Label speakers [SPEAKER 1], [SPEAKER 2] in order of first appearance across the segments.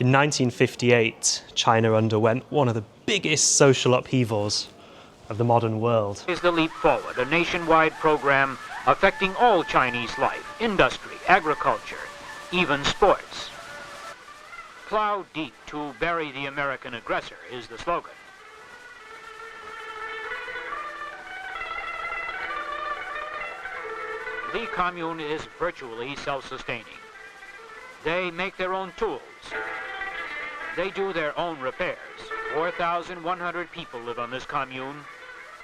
[SPEAKER 1] In 1958, China underwent one of the biggest social upheavals of the modern world.
[SPEAKER 2] Is the Leap Forward, a nationwide program affecting all Chinese life, industry, agriculture, even sports. Plow deep to bury the American aggressor is the slogan. The commune is virtually self-sustaining. They make their own tools. They do their own repairs. 4,100 people live on this commune,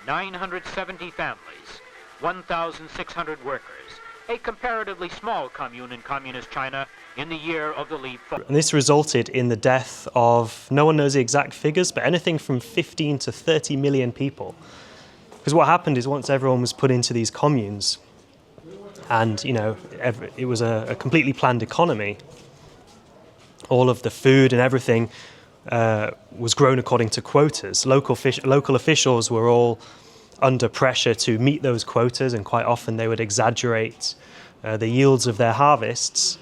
[SPEAKER 2] 970 families, 1,600 workers. A comparatively small commune in communist China in the year of the Leap Forward.
[SPEAKER 1] And this resulted in the death of, no one knows the exact figures, but anything from 15 to 30 million people. Because what happened is once everyone was put into these communes, and it was a completely planned economy, all of the food and everything was grown according to quotas. Local officials were all under pressure to meet those quotas, and quite often they would exaggerate the yields of their harvests.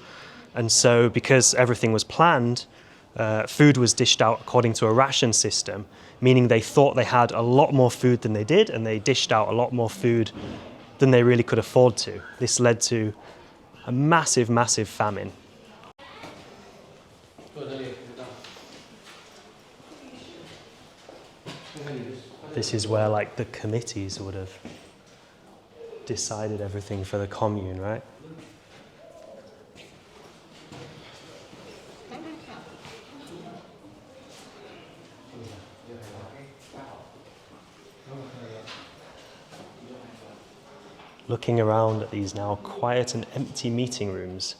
[SPEAKER 1] And so because everything was planned, food was dished out according to a ration system, meaning they thought they had a lot more food than they did, and they dished out a lot more food than they really could afford to. This led to a massive, massive famine. This is where the committees would have decided everything for the commune, right? Looking around at these now quiet and empty meeting rooms,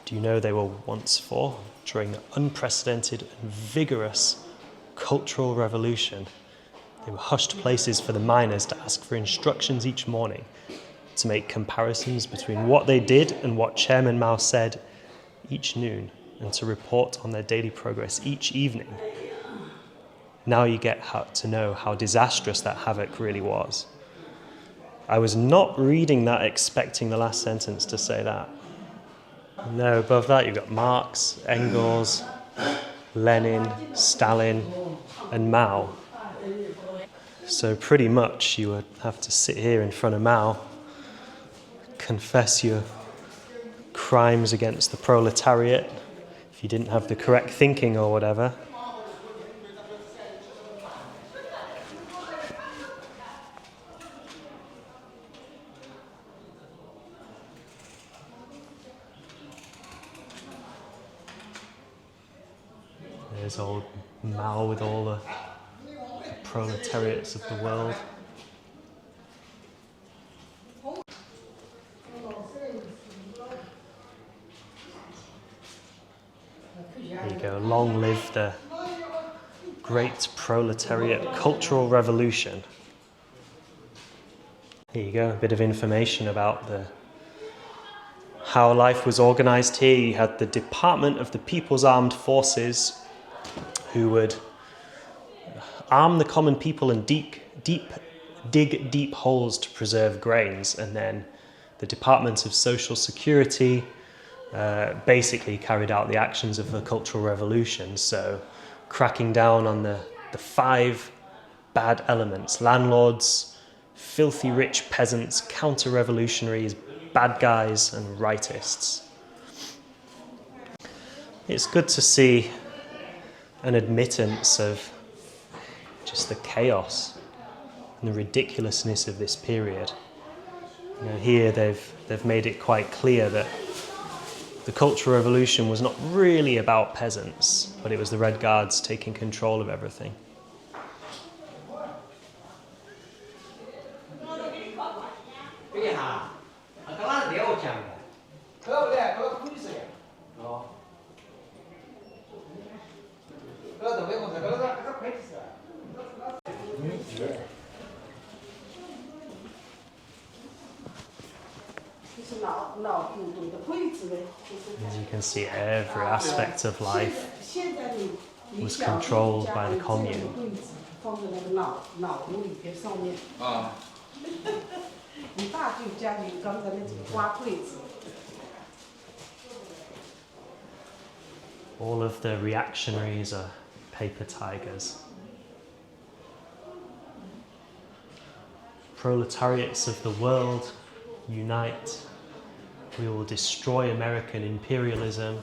[SPEAKER 1] do you know they were once for, during the unprecedented and vigorous Cultural Revolution? They were hushed places for the miners to ask for instructions each morning, to make comparisons between what they did and what Chairman Mao said each noon, and to report on their daily progress each evening. Now you get to know how disastrous that havoc really was. I was not reading that expecting the last sentence to say that. No, above that you've got Marx, Engels, Lenin, Stalin, and Mao. So pretty much you would have to sit here in front of Mao, confess your crimes against the proletariat if you didn't have the correct thinking or whatever. There's old Mao with all the proletariats of the world. There you go, long live the great proletariat cultural revolution. Here you go, a bit of information about how life was organized here. You had the Department of the People's Armed Forces, who would arm the common people and dig deep holes to preserve grains. And then the Department of Social Security basically carried out the actions of the Cultural Revolution. So cracking down on the 5 bad elements: landlords, filthy rich peasants, counter-revolutionaries, bad guys, and rightists. It's good to see an admittance of just the chaos and the ridiculousness of this period. Here they've made it quite clear that the Cultural Revolution was not really about peasants, but it was the Red Guards taking control of everything. As you can see, every aspect of life was controlled by the commune. All of the reactionaries are paper tigers. Proletariats of the world, unite. We will destroy American imperialism.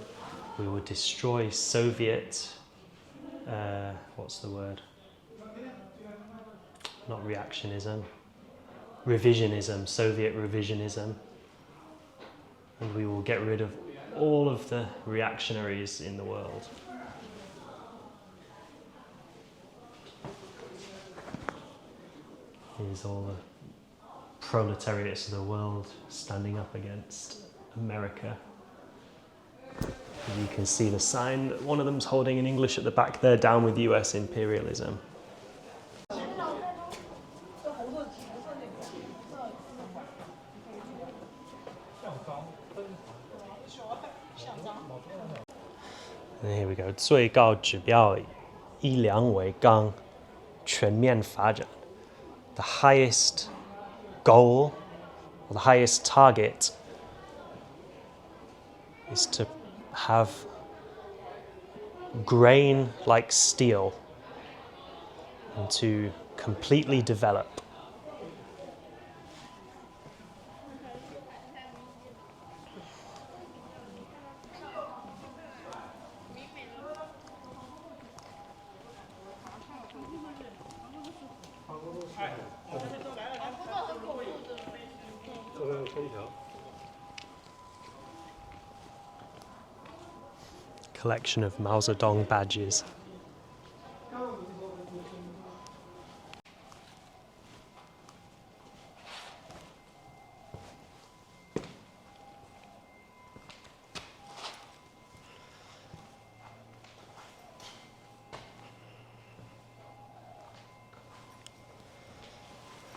[SPEAKER 1] We will destroy Soviet, what's the word? Not reactionism. Revisionism, Soviet revisionism. And we will get rid of all of the reactionaries in the world. Here's all the proletariats of the world standing up against America. And you can see the sign that one of them's holding in English at the back there, down with US imperialism. And here we go. 最高指标以良为纲，全面发展. The highest goal, or the highest target, is to have grain like steel and to completely develop. Collection of Mao Zedong badges.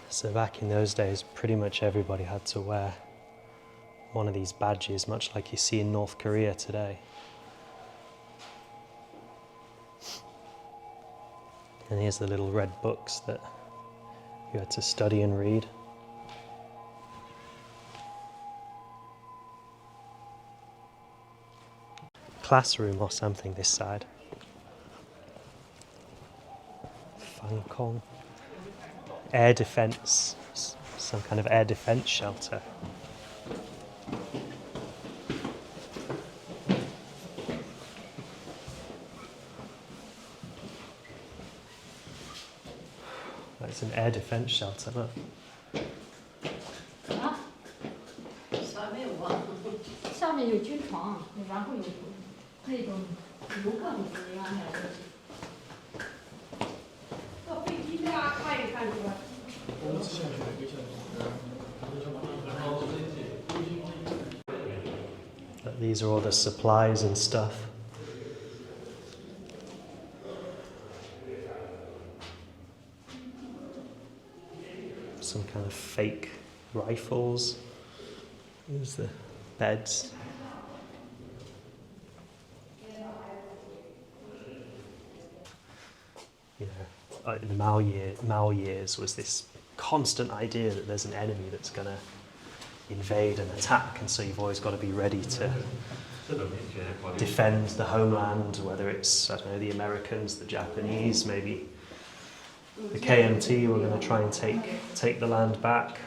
[SPEAKER 1] So back in those days, pretty much everybody had to wear one of these badges, much like you see in North Korea today. And here's the little red books that you had to study and read. Classroom or something this side. Fang Kong. Air defense, some kind of air defense shelter. It's an air defense shelter, look.
[SPEAKER 3] 上面有军床，然后有那种游客很多地方还是。到飞机那看一看是吧？
[SPEAKER 1] These are all the supplies and stuff. Some kind of fake rifles. There's the beds. You know, in the Mao years was this constant idea that there's an enemy that's going to invade and attack, and so you've always got to be ready to defend the homeland, whether it's, I don't know, the Americans, the Japanese, maybe the KMT were going to try and take the land back.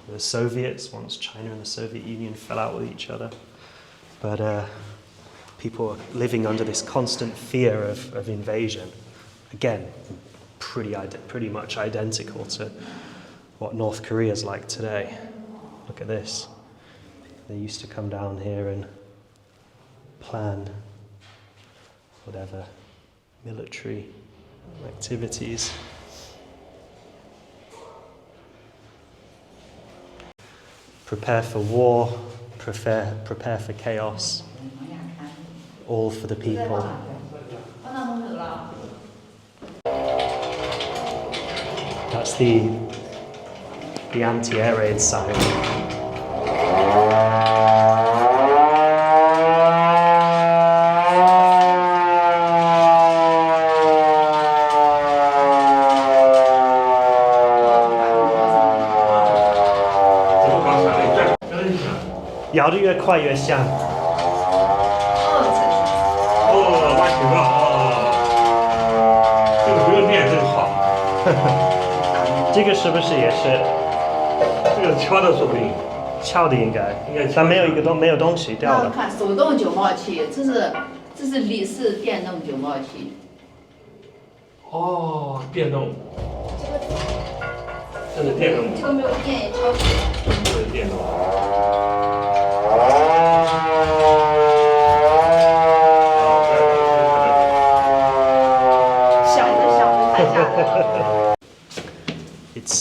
[SPEAKER 1] The Soviets, once China and the Soviet Union fell out with each other. But people were living under this constant fear of invasion. Again, pretty much identical to what North Korea's like today. Look at this. They used to come down here and plan whatever military activities. Prepare for war, prepare for chaos, all for the people. That's the anti-air raid siren.摇得越快越像。
[SPEAKER 4] 挖情报这个不用练真好。
[SPEAKER 1] 这个是不是也是
[SPEAKER 4] 这个敲的说不定。
[SPEAKER 1] 敲的应该
[SPEAKER 4] 敲
[SPEAKER 1] 但没有东西掉了。
[SPEAKER 5] 看手动九毛器，这是立式电动九毛器。
[SPEAKER 4] 哦，电动。这是电动。
[SPEAKER 5] 敲没有电也敲不了。
[SPEAKER 4] 这是电动。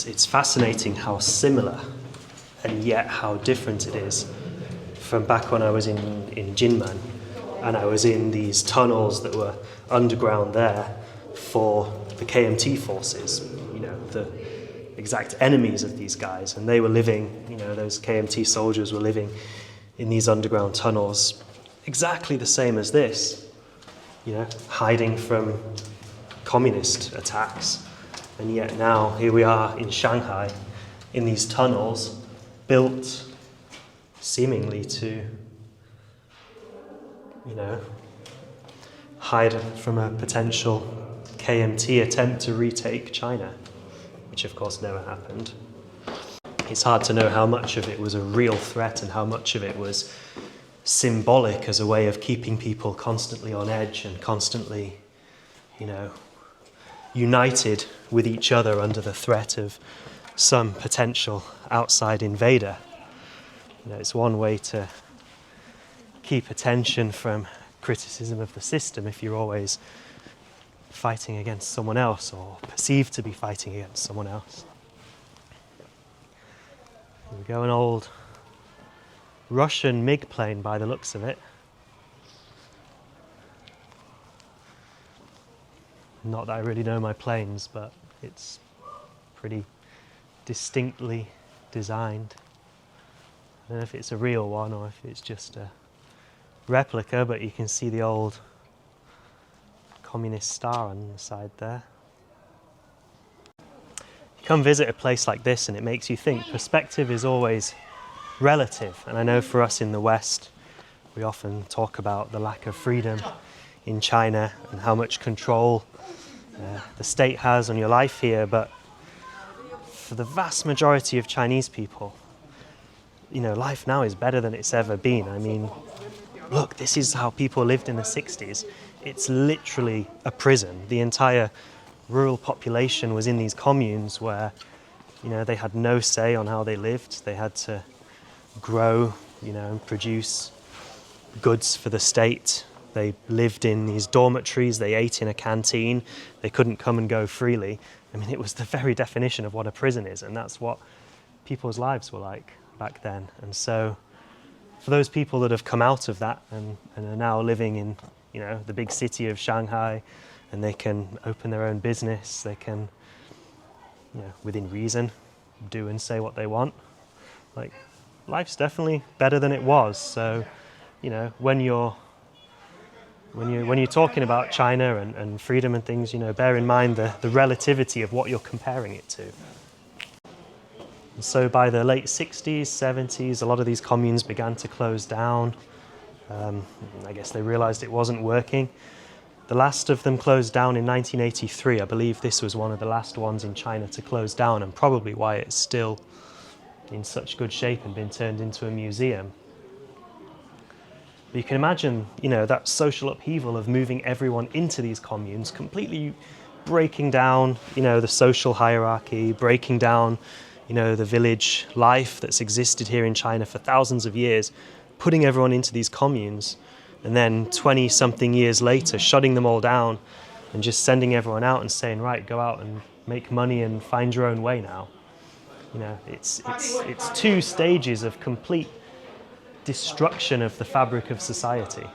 [SPEAKER 1] It's fascinating how similar and yet how different it is from back when I was in Jinmen and I was in these tunnels that were underground there for the KMT forces, you know, the exact enemies of these guys, and they were living, you know, those KMT soldiers were living in these underground tunnels exactly the same as this, you know, hiding from communist attacks. And yet now, here we are in Shanghai, in these tunnels, built seemingly to, you know, hide from a potential KMT attempt to retake China, which of course never happened. It's hard to know how much of it was a real threat and how much of it was symbolic as a way of keeping people constantly on edge and constantly, you know, united with each other under the threat of some potential outside invader. You know, it's one way to keep attention from criticism of the system if you're always fighting against someone else or perceived to be fighting against someone else. Here we go, an old Russian MiG plane by the looks of it. Not that I really know my planes, but it's pretty distinctly designed. I don't know if it's a real one or if it's just a replica, but you can see the old communist star on the side there. You come visit a place like this and it makes you think perspective is always relative. And I know for us in the West, we often talk about the lack of freedom in China and how much control the state has on your life here, but for the vast majority of Chinese people, you know, life now is better than it's ever been. I mean, look, this is how people lived in the 60s. It's literally a prison. The entire rural population was in these communes where, you know, they had no say on how they lived. They had to grow, you know, and produce goods for the state. They lived in these dormitories, they ate in a canteen, they couldn't come and go freely. I mean, it was the very definition of what a prison is, and that's what people's lives were like back then. And so, for those people that have come out of that and are now living in, you know, the big city of Shanghai, and they can open their own business, they can, you know, within reason, do and say what they want. Like, life's definitely better than it was. So, you know, when you're talking about China and freedom and things, you know, bear in mind the relativity of what you're comparing it to. And so by the late 60s, 70s, a lot of these communes began to close down. I guess they realized it wasn't working. The last of them closed down in 1983. I believe this was one of the last ones in China to close down, and probably why it's still in such good shape and been turned into a museum. But you can imagine, you know, that social upheaval of moving everyone into these communes, completely breaking down, you know, the social hierarchy, breaking down, you know, the village life that's existed here in China for thousands of years, putting everyone into these communes, and then 20-something years later, shutting them all down and just sending everyone out and saying, right, go out and make money and find your own way now. You know, it's 2 stages of complete destruction of the fabric of society.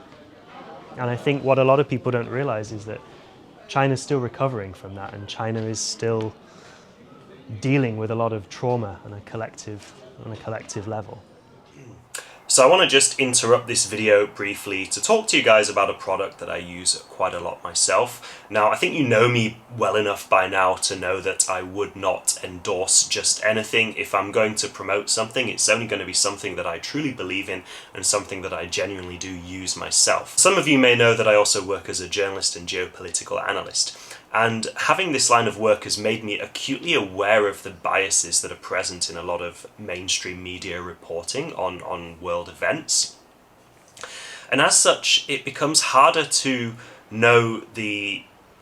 [SPEAKER 1] And I think what a lot of people don't realize is that China's still recovering from that, and China is still dealing with a lot of trauma on a collective level.
[SPEAKER 6] So I want to just interrupt this video briefly to talk to you guys about a product that I use quite a lot myself. Now, I think you know me well enough by now to know that I would not endorse just anything. If I'm going to promote something, it's only going to be something that I truly believe in and something that I genuinely do use myself. Some of you may know that I also work as a journalist and geopolitical analyst. And having this line of work has made me acutely aware of the biases that are present in a lot of mainstream media reporting on world events. And as such, it becomes harder to know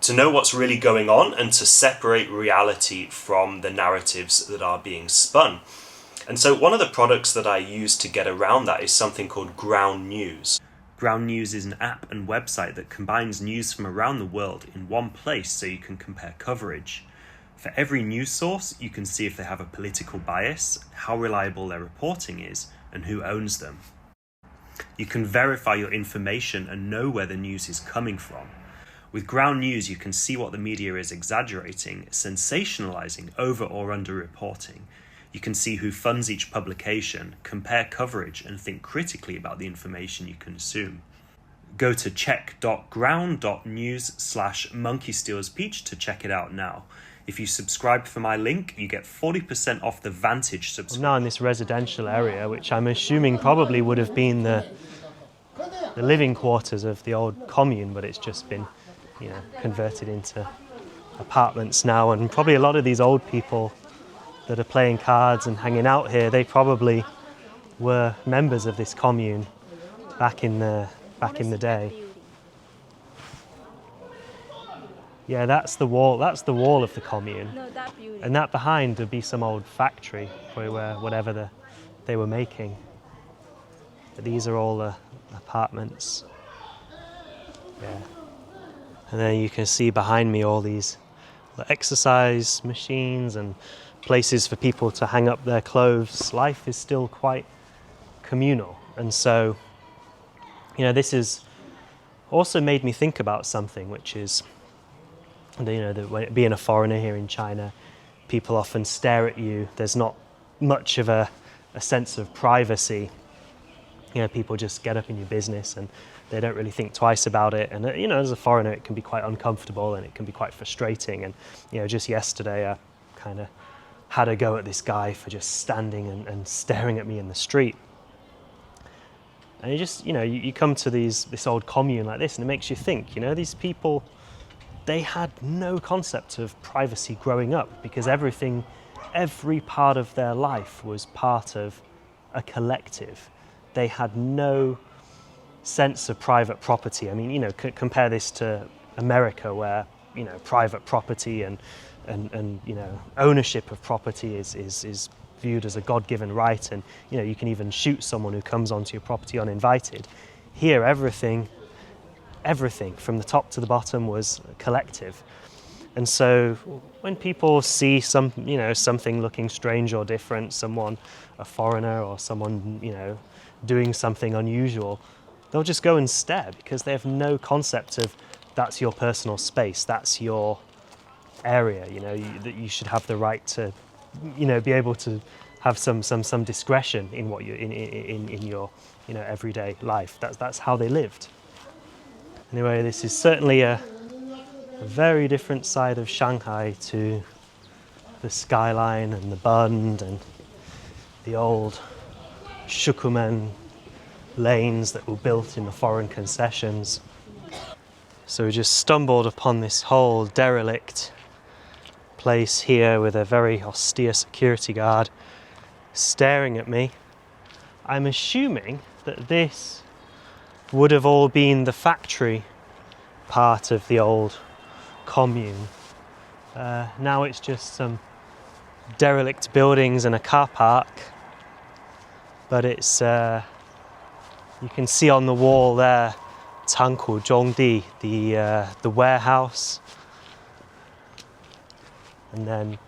[SPEAKER 6] what's really going on and to separate reality from the narratives that are being spun. And so one of the products that I use to get around that is something called Ground News. Ground News is an app and website that combines news from around the world in one place so you can compare coverage. For every news source, you can see if they have a political bias, how reliable their reporting is, and who owns them. You can verify your information and know where the news is coming from. With Ground News, you can see what the media is exaggerating, sensationalizing, over or under reporting. You can see who funds each publication, compare coverage, and think critically about the information you consume. Go to check.ground.news/monkeystealspeach to check it out now. If you subscribe for my link, you get 40% off the Vantage subscription.
[SPEAKER 1] I'm now in this residential area, which I'm assuming probably would have been the living quarters of the old commune, but it's just been, you know, converted into apartments now. And probably a lot of these old people that are playing cards and hanging out here, they probably were members of this commune back in the day. Yeah, that's the wall of the commune.
[SPEAKER 7] No, that building.
[SPEAKER 1] And that behind would be some old factory, probably where whatever they were making. But these are all the apartments. Yeah. And then you can see behind me all these exercise machines and places for people to hang up their clothes. Life is still quite communal. And so, you know, this has also made me think about something, which is, you know, that being a foreigner here in China, people often stare at you. There's not much of a sense of privacy. You know, people just get up in your business and they don't really think twice about it. And, you know, as a foreigner, it can be quite uncomfortable and it can be quite frustrating. And, you know, just yesterday, I kind of had a go at this guy for just standing and staring at me in the street. And you just, you know, you come to this old commune like this and it makes you think, you know, these people, they had no concept of privacy growing up because every part of their life was part of a collective. They had no sense of private property. I mean, you know, compare this to America where, you know, private property and you know, ownership of property is viewed as a God-given right, and, you know, you can even shoot someone who comes onto your property uninvited. Here, everything from the top to the bottom was collective. And so when people see something looking strange or different, a foreigner or someone, you know, doing something unusual, they'll just go and stare because they have no concept of that's your personal space, that's your area, you know, that you should have the right to, you know, be able to have some discretion in what you in your, you know, everyday life. That's how they lived. Anyway, this is certainly a very different side of Shanghai to the skyline and the Bund and the old Shukumen lanes that were built in the foreign concessions. So we just stumbled upon this whole derelict place here with a very austere security guard staring at me. I'm assuming that this would have all been the factory part of the old commune. Now it's just some derelict buildings and a car park, but it's you can see on the wall there Tangku Zhongdi, the warehouse, and then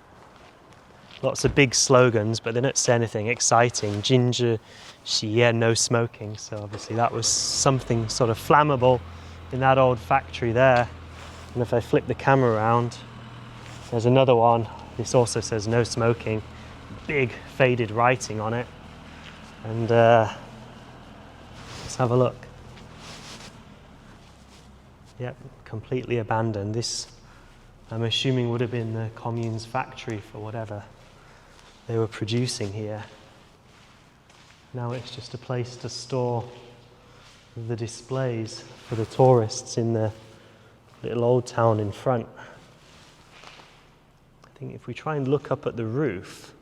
[SPEAKER 1] Lots of big slogans, but they don't say anything exciting. 禁止吸烟, no smoking. So obviously that was something sort of flammable in that old factory there. And if I flip the camera around, there's another one. This also says no smoking. Big faded writing on it. And let's have a look. Yep, completely abandoned. This, I'm assuming, would have been the Commune's factory for whatever they were producing here. Now it's just a place to store the displays for the tourists in the little old town in front. I think if we try and look up at the roof,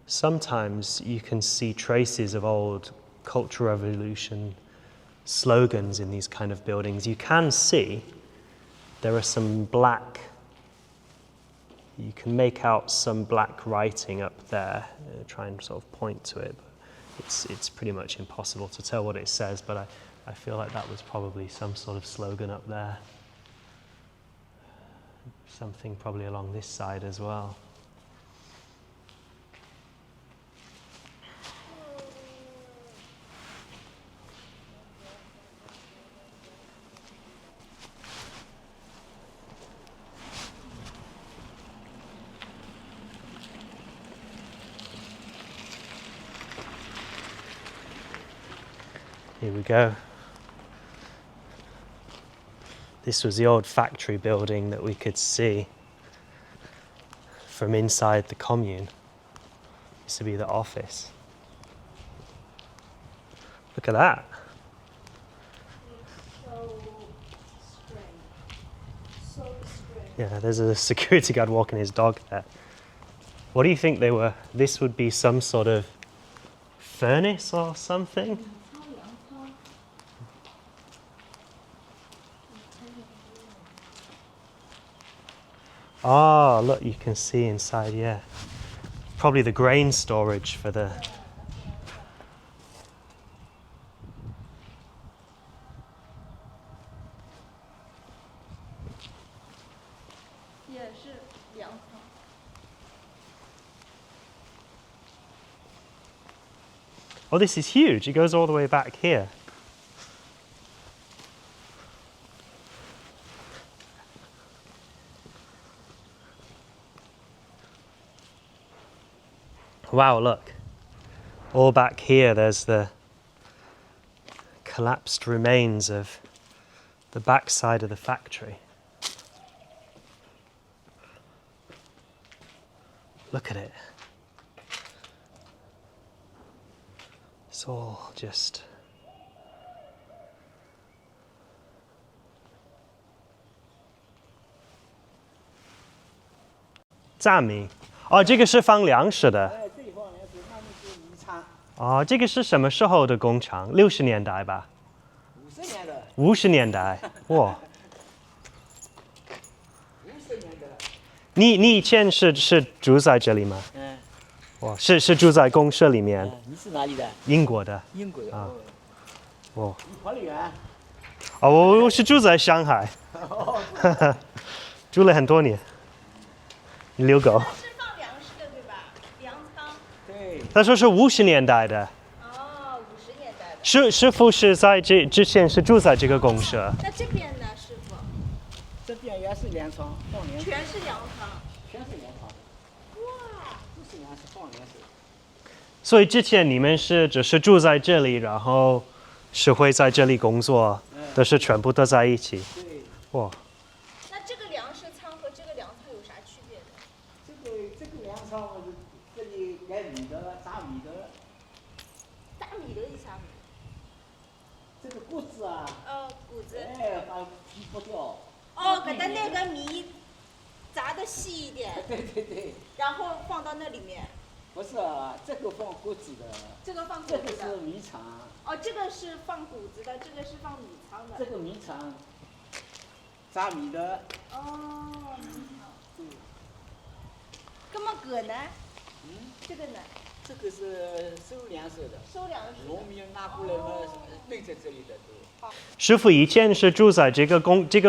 [SPEAKER 1] sometimes you can see traces of old Cultural Revolution slogans in these kind of buildings. You can see there are some black, you can make out some black writing up there, try and sort of point to it, but it's pretty much impossible to tell what it says, but I feel like that was probably some sort of slogan up there. Something probably along this side as well. Here we go. This was the old factory building that we could see from inside the commune. Used to be the office. Look at that.
[SPEAKER 3] So strange.
[SPEAKER 1] Yeah, there's a security guard walking his dog there. What do you think they were? This would be some sort of furnace or something? Ah, look, you can see inside, yeah. Probably the grain storage for the... Oh, this is huge. It goes all the way back here. Wow, look. All back here, there's the collapsed remains of the backside of the factory. Look at it. It's all just...暂米。哦，这个是放粮食的。
[SPEAKER 7] 这一方面是他们是米厂
[SPEAKER 1] 哦，这个是什么时候的工厂？60年代吧。
[SPEAKER 7] ，50年的
[SPEAKER 1] 50年代，哇！
[SPEAKER 7] ，50年的，
[SPEAKER 1] 你以前是住在这里吗？
[SPEAKER 7] 嗯，
[SPEAKER 1] 哇，是住在公社里面，
[SPEAKER 7] 你是哪里的？
[SPEAKER 1] 英国的。
[SPEAKER 7] 英国的。
[SPEAKER 1] 啊
[SPEAKER 7] 哦，
[SPEAKER 1] 哇，
[SPEAKER 7] 你跑得远。
[SPEAKER 1] 哦，我是住在上海，住了很多年。遛狗。
[SPEAKER 3] 是放粮食的对吧？粮仓。
[SPEAKER 7] 对。
[SPEAKER 1] 他说是50年代的。
[SPEAKER 3] 哦，50年代的。
[SPEAKER 1] 师傅是在这之前是住在这个公社。
[SPEAKER 3] 那这边呢，师傅？
[SPEAKER 7] 这边也是粮仓，放粮食。
[SPEAKER 3] 全是粮仓。
[SPEAKER 7] 全是粮仓。
[SPEAKER 3] 哇！
[SPEAKER 7] 不是粮食，放粮食。
[SPEAKER 1] 所以之前你们是只是住在这里，然后是会在这里工作，都是全部都在一起。
[SPEAKER 7] 对。
[SPEAKER 1] 哇。
[SPEAKER 3] 那这个粮食仓和这个粮仓有啥区别的？
[SPEAKER 7] 这个粮仓我是这里改米的，打米的。
[SPEAKER 3] 打米的是啥米？
[SPEAKER 7] 这个谷子啊。
[SPEAKER 3] 谷子。
[SPEAKER 7] 哎，把皮剥掉。
[SPEAKER 3] 哦，给它那个米炸的细一点。
[SPEAKER 7] 对对对。
[SPEAKER 3] 然后放到那里面。
[SPEAKER 7] 不是啊，这个放谷子的。
[SPEAKER 3] 这个放谷
[SPEAKER 7] 这
[SPEAKER 3] 子的。
[SPEAKER 7] 个是米厂。
[SPEAKER 3] 哦，这个是放谷子的，这个是放米仓的。
[SPEAKER 7] 这个米厂。 炸米的。
[SPEAKER 3] 哦，嗯。那么葛呢？这个呢？
[SPEAKER 7] 这个是收粮食的。
[SPEAKER 3] 收粮食。
[SPEAKER 7] 农民拿过来嘛，堆在这里的都。
[SPEAKER 1] 师傅以前是住在这个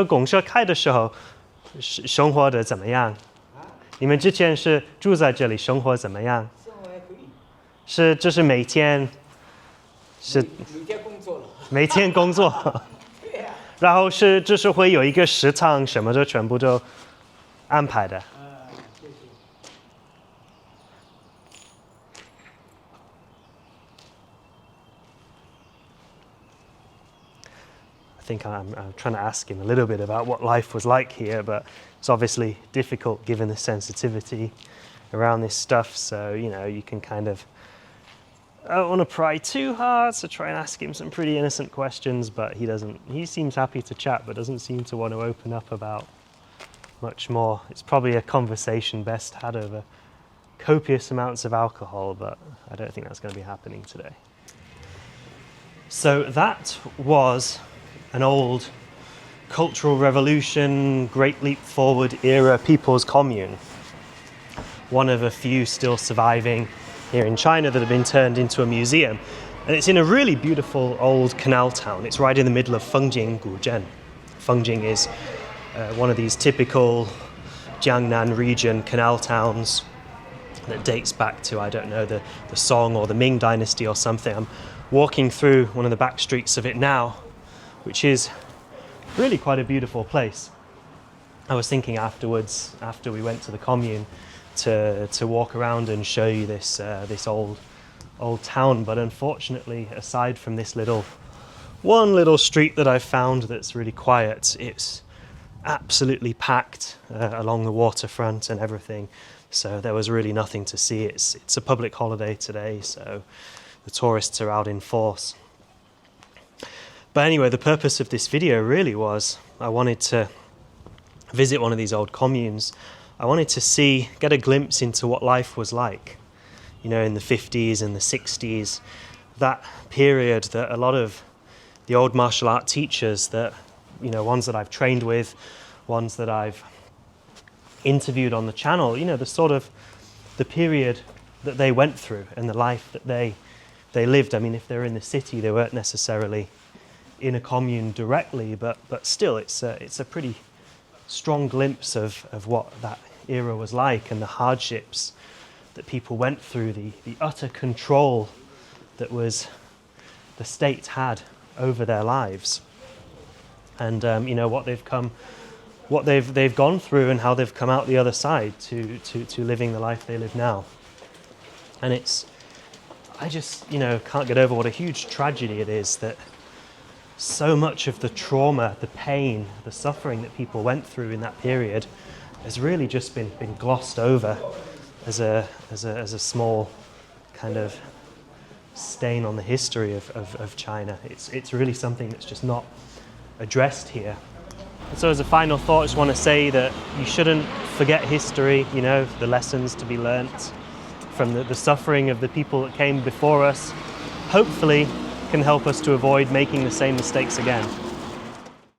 [SPEAKER 1] 公社开的时候，生活的怎么样？你们之前是住在这里，生活怎么样？
[SPEAKER 7] 生活还可以，
[SPEAKER 1] 就是每天
[SPEAKER 7] 每天工作了。
[SPEAKER 1] 每天工作，
[SPEAKER 7] 对呀、
[SPEAKER 1] 然后就是会有一个食堂什么的，全部都安排的。
[SPEAKER 7] 谢谢。
[SPEAKER 1] I think I'm trying to ask him a little bit about what life was like here, but it's obviously difficult given the sensitivity around this stuff. So, you can kind of, I don't want to pry too hard, so try and ask him some pretty innocent questions, but he seems happy to chat, but doesn't seem to want to open up about much more. It's probably a conversation best had over copious amounts of alcohol, but I don't think that's going to be happening today. So that was an old Cultural Revolution, Great Leap Forward era people's commune. One of a few still surviving here in China that have been turned into a museum. And it's in a really beautiful old canal town. It's right in the middle of Fengjing, Guzhen. Fengjing is one of these typical Jiangnan region canal towns that dates back to, I don't know, the Song or the Ming dynasty or something. I'm walking through one of the back streets of it now, which is really quite a beautiful place. I was thinking afterwards, after we went to the commune, to walk around and show you this old town, but unfortunately, aside from this one little street that I've found that's really quiet, it's absolutely packed along the waterfront and everything. So there was really nothing to see. It's a public holiday today, so the tourists are out in force. But anyway, the purpose of this video really was I wanted to visit one of these old communes. I wanted to get a glimpse into what life was like, in the 50s and the 60s, that period that a lot of the old martial art teachers that, ones that I've trained with, ones that I've interviewed on the channel, the period that they went through and the life that they lived. I mean, if they're in the city, they weren't necessarily in a commune directly, but still it's a pretty strong glimpse of what that era was like and the hardships that people went through, the utter control that the state had over their lives, and what they've gone through and how they've come out the other side to living the life they live now. And I just can't get over what a huge tragedy it is that so much of the trauma, the pain, the suffering that people went through in that period has really just been glossed over as a small kind of stain on the history of China. It's really something that's just not addressed here. And so as a final thought, I just want to say that you shouldn't forget history, the lessons to be learnt from the suffering of the people that came before us, hopefully can help us to avoid making the same mistakes again.